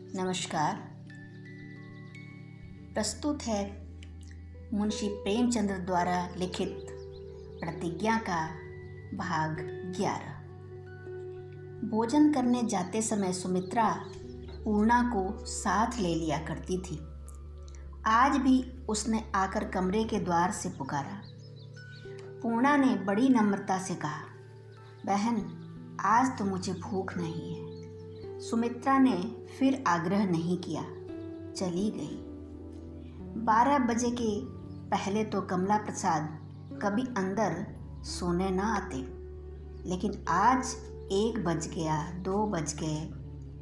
नमस्कार। प्रस्तुत है मुंशी प्रेमचंद्र द्वारा लिखित प्रतिज्ञा का भाग 11। भोजन करने जाते समय सुमित्रा पूर्णा को साथ ले लिया करती थी। आज भी उसने आकर कमरे के द्वार से पुकारा। पूर्णा ने बड़ी नम्रता से कहा, बहन आज तो मुझे भूख नहीं है। सुमित्रा ने फिर आग्रह नहीं किया, चली गई। 12 बजे के पहले तो कमला प्रसाद कभी अंदर सोने न आते, लेकिन आज 1 बज गया, 2 बज गए,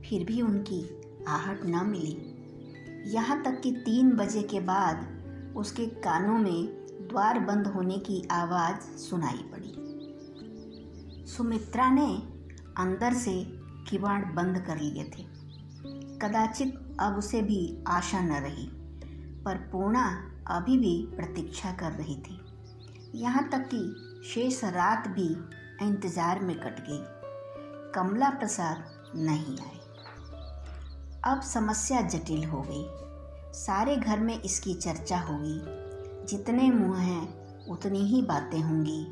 फिर भी उनकी आहट न मिली। यहाँ तक कि 3 बजे के बाद उसके कानों में द्वार बंद होने की आवाज़ सुनाई पड़ी। सुमित्रा ने अंदर से किवाड़ बंद कर लिए थे। कदाचित अब उसे भी आशा न रही, पर पूर्णा अभी भी प्रतीक्षा कर रही थी। यहाँ तक कि शेष रात भी इंतजार में कट गई। कमला प्रसाद नहीं आए। अब समस्या जटिल हो गई। सारे घर में इसकी चर्चा होगी। जितने मुंह हैं उतनी ही बातें होंगी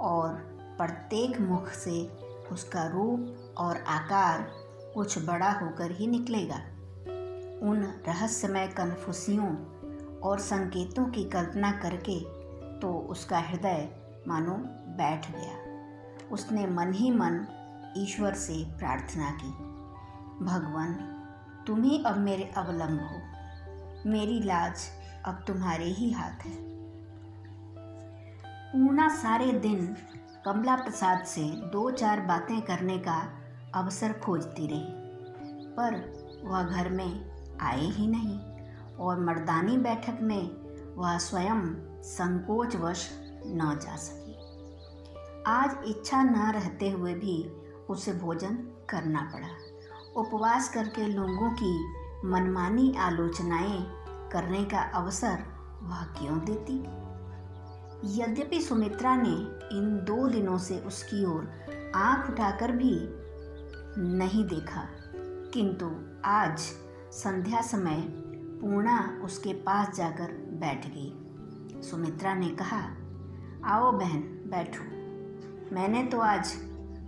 और प्रत्येक मुख से उसका रूप और आकार कुछ बड़ा होकर ही निकलेगा। उन रहस्यमय कन्फुसियों और संकेतों की कल्पना करके तो उसका हृदय मानो बैठ गया। उसने मन ही मन ईश्वर से प्रार्थना की, भगवान तुम ही अब मेरे अवलंब हो, मेरी लाज अब तुम्हारे ही हाथ है। पूर्णा सारे दिन कमला प्रसाद से 2-4 बातें करने का अवसर खोजती रही, पर वह घर में आए ही नहीं और मर्दानी बैठक में वह स्वयं संकोचवश न जा सकी। आज इच्छा न रहते हुए भी उसे भोजन करना पड़ा। उपवास करके लोगों की मनमानी आलोचनाएं करने का अवसर वह क्यों देती। यद्यपि सुमित्रा ने इन 2 दिनों से उसकी ओर आंख उठाकर भी नहीं देखा, किंतु आज संध्या समय पूर्णा उसके पास जाकर बैठ गई। सुमित्रा ने कहा, आओ बहन बैठो। मैंने तो आज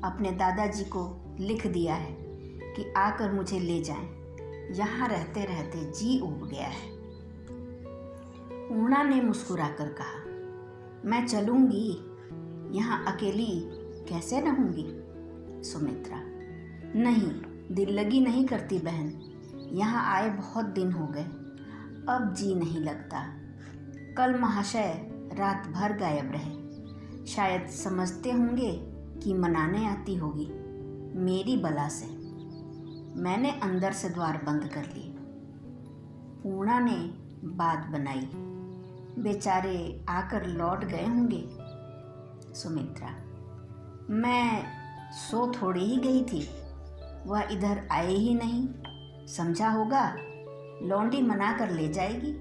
अपने दादाजी को लिख दिया है कि आकर मुझे ले जाएं। यहाँ रहते रहते जी उब गया है। पूर्णा ने मुस्कुराकर कहा, मैं चलूँगी, यहाँ अकेली कैसे रहूँगी। सुमित्रा, नहीं, दिल लगी नहीं करती बहन। यहाँ आए बहुत दिन हो गए, अब जी नहीं लगता। कल महाशय रात भर गायब रहे। शायद समझते होंगे कि मनाने आती होगी मेरी बला से। मैंने अंदर से द्वार बंद कर लिए। पूर्णा ने बात बनाई, बेचारे आकर लौट गए होंगे। सुमित्रा, मैं सो थोड़ी ही गई थी, वह इधर आए ही नहीं। समझा होगा लौंडी मना कर ले जाएगी,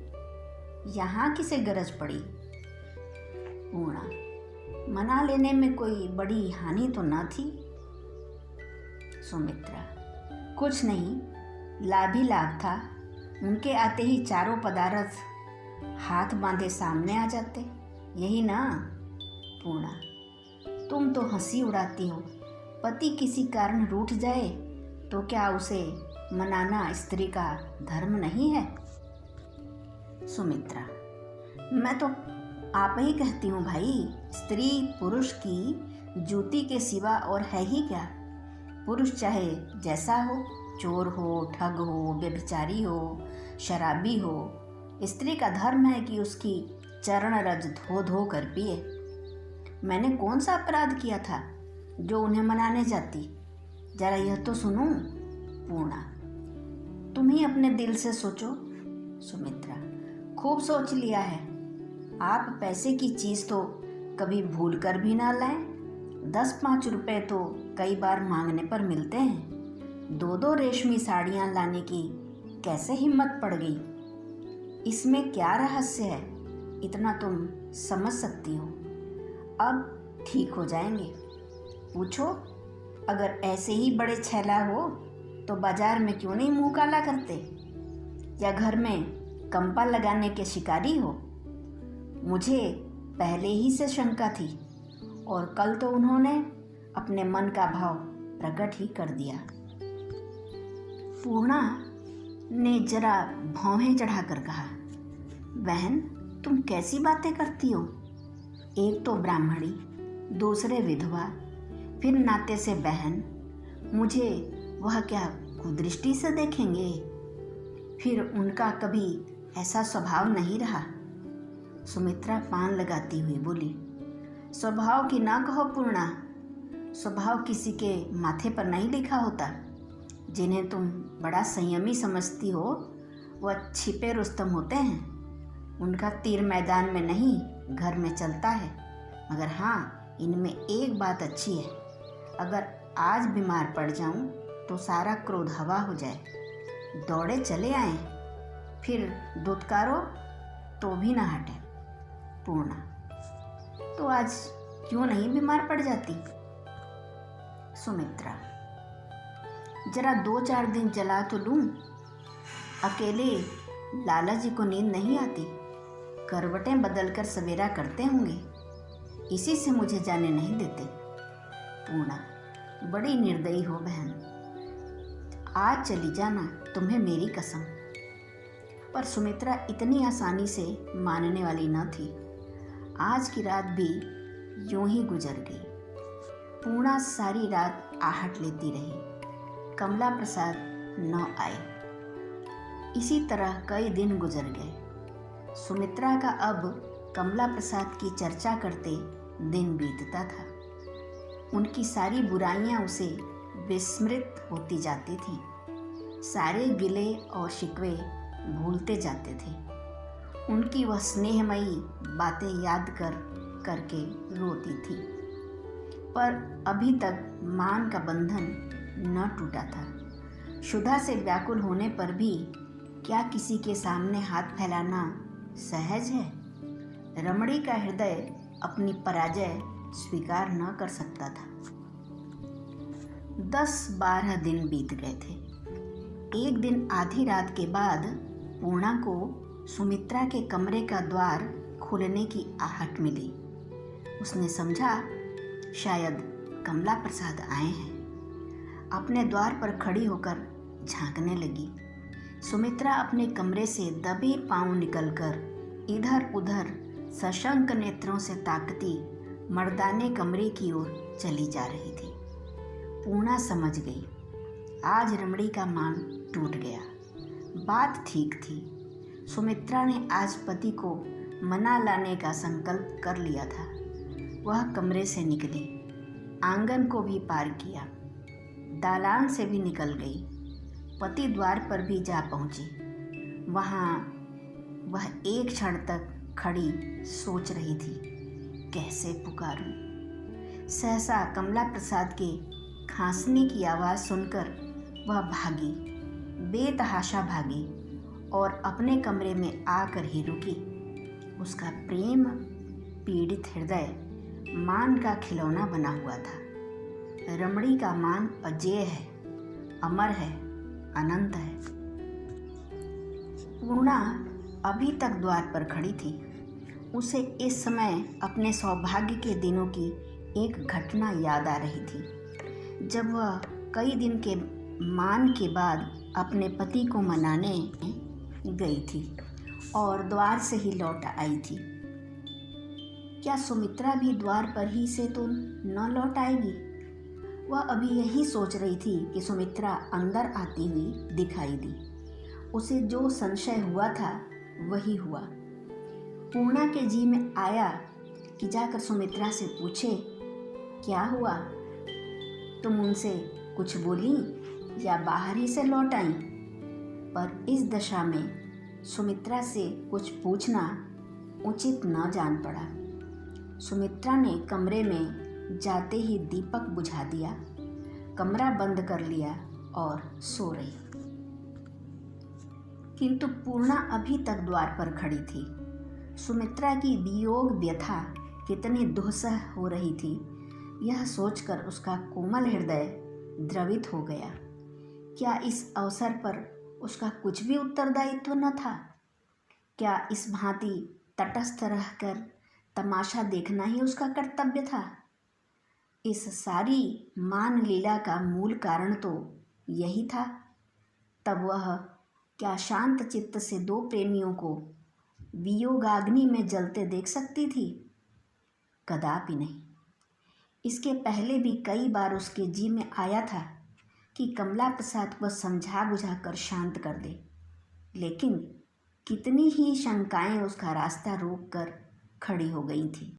यहाँ किसे गरज पड़ी। पूर्णा, मना लेने में कोई बड़ी हानि तो न थी। सुमित्रा, कुछ नहीं, लाभ ही लाभ था। उनके आते ही चारों पदार्थ हाथ बांधे सामने आ जाते, यही ना। पूर्णा, तुम तो हंसी उड़ाती हो। पति किसी कारण रूठ जाए तो क्या उसे मनाना स्त्री का धर्म नहीं है। सुमित्रा, मैं तो आप ही कहती हूँ भाई, स्त्री पुरुष की जूती के सिवा और है ही क्या। पुरुष चाहे जैसा हो, चोर हो, ठग हो, व्यभिचारी हो, शराबी हो, स्त्री का धर्म है कि उसकी चरण रज धो धो कर पिए। मैंने कौन सा अपराध किया था जो उन्हें मनाने जाती, जरा यह तो सुनो। पूर्णा, तुम ही अपने दिल से सोचो। सुमित्रा, खूब सोच लिया है। आप पैसे की चीज़ तो कभी भूल कर भी ना लाएं। 10-5 रुपए तो कई बार मांगने पर मिलते हैं। 2-2 रेशमी साड़ियाँ लाने की कैसे हिम्मत पड़ गई। इसमें क्या रहस्य है, इतना तुम समझ सकती हो। अब ठीक हो जाएंगे। पूछो, अगर ऐसे ही बड़े छैला हो तो बाजार में क्यों नहीं मुंह काला करते? या घर में कंपा लगाने के शिकारी हो? मुझे पहले ही से शंका थी और कल तो उन्होंने अपने मन का भाव प्रकट ही कर दिया। पूर्णा ने जरा भौहें चढ़ाकर कहा, बहन तुम कैसी बातें करती हो? एक तो ब्राह्मणी, दूसरे विधवा, फिर नाते से बहन। मुझे वह क्या कुदृष्टि से देखेंगे? फिर उनका कभी ऐसा स्वभाव नहीं रहा। सुमित्रा पान लगाती हुई बोली, स्वभाव की ना कहो पूर्णा, स्वभाव किसी के माथे पर नहीं लिखा होता। जिन्हें तुम बड़ा संयमी समझती हो वह छिपे रुस्तम होते हैं। उनका तीर मैदान में नहीं घर में चलता है। मगर हाँ, इनमें एक बात अच्छी है, अगर आज बीमार पड़ जाऊं तो सारा क्रोध हवा हो जाए, दौड़े चले आए, फिर दुत्कारो तो भी ना हटे। पूर्णा, तो आज क्यों नहीं बीमार पड़ जाती? सुमित्रा, जरा 2-4 दिन जला तो लूं। अकेले लाला जी को नींद नहीं आती, करवटें बदलकर सवेरा करते होंगे, इसी से मुझे जाने नहीं देते। पूर्णा, बड़ी निर्दयी हो बहन, आज चली जाना, तुम्हें मेरी कसम। पर सुमित्रा इतनी आसानी से मानने वाली न थी। आज की रात भी यूं ही गुजर गई। पूर्णा सारी रात आहट लेती रही। कमला प्रसाद न आए। इसी तरह कई दिन गुजर गए। सुमित्रा का अब कमला प्रसाद की चर्चा करते दिन बीतता था। उनकी सारी बुराइयां उसे विस्मृत होती जाती थीं। सारे गिले और शिकवे भूलते जाते थे। उनकी वह स्नेहमयी बातें याद करके रोती थी। पर अभी तक मान का बंधन न टूटा था। क्षुधा से व्याकुल होने पर भी क्या किसी के सामने हाथ फैलाना सहज है? रमणी का हृदय अपनी पराजय स्वीकार न कर सकता था। 10-12 दिन बीत गए थे। एक दिन आधी रात के बाद पूर्णा को सुमित्रा के कमरे का द्वार खुलने की आहट मिली। उसने समझा शायद कमला प्रसाद आए हैं। अपने द्वार पर खड़ी होकर झांकने लगी। सुमित्रा अपने कमरे से दबे पांव निकलकर इधर उधर सशंक नेत्रों से ताकती मर्दाने कमरे की ओर चली जा रही थी। पूर्णा समझ गई, आज रमणी का मान टूट गया। बात ठीक थी। सुमित्रा ने आज पति को मना लाने का संकल्प कर लिया था। वह कमरे से निकली, आंगन को भी पार किया, दालान से भी निकल गई, पति द्वार पर भी जा पहुंची। वहाँ वह एक क्षण तक खड़ी सोच रही थी, कैसे पुकारूं। सहसा कमला प्रसाद के खांसने की आवाज़ सुनकर वह भागी, बेतहाशा भागी और अपने कमरे में आकर ही रुकी। उसका प्रेम पीड़ित हृदय मान का खिलौना बना हुआ था। रमणी का मान अजेय है, अमर है, अनंत है। पूर्णा अभी तक द्वार पर खड़ी थी। उसे इस समय अपने सौभाग्य के दिनों की एक घटना याद आ रही थी, जब वह कई दिन के मान के बाद अपने पति को मनाने गई थी और द्वार से ही लौट आई थी। क्या सुमित्रा भी द्वार पर ही से तो न लौट आएगी? वह अभी यही सोच रही थी कि सुमित्रा अंदर आती हुई दिखाई दी। उसे जो संशय हुआ था वही हुआ। पूर्णा के जी में आया कि जाकर सुमित्रा से पूछे, क्या हुआ? तुम उनसे कुछ बोली या बाहर ही से लौट आई? पर इस दशा में सुमित्रा से कुछ पूछना उचित न जान पड़ा। सुमित्रा ने कमरे में जाते ही दीपक बुझा दिया, कमरा बंद कर लिया और सो रही। किंतु पूर्णा अभी तक द्वार पर खड़ी थी। सुमित्रा की वियोग व्यथा कितनी दुस्सह हो रही थी, यह सोचकर उसका कोमल हृदय द्रवित हो गया। क्या इस अवसर पर उसका कुछ भी उत्तरदायित्व न था? क्या इस भांति तटस्थ रहकर तमाशा देखना ही उसका कर्तव्य था? इस सारी मान लीला का मूल कारण तो यही था। तब वह क्या शांत चित्त से दो प्रेमियों को वियोगाग्नि में जलते देख सकती थी? कदापि नहीं। इसके पहले भी कई बार उसके जी में आया था कि कमला प्रसाद को समझा बुझा कर शांत कर दे, लेकिन कितनी ही शंकाएं उसका रास्ता रोक कर खड़ी हो गई थी।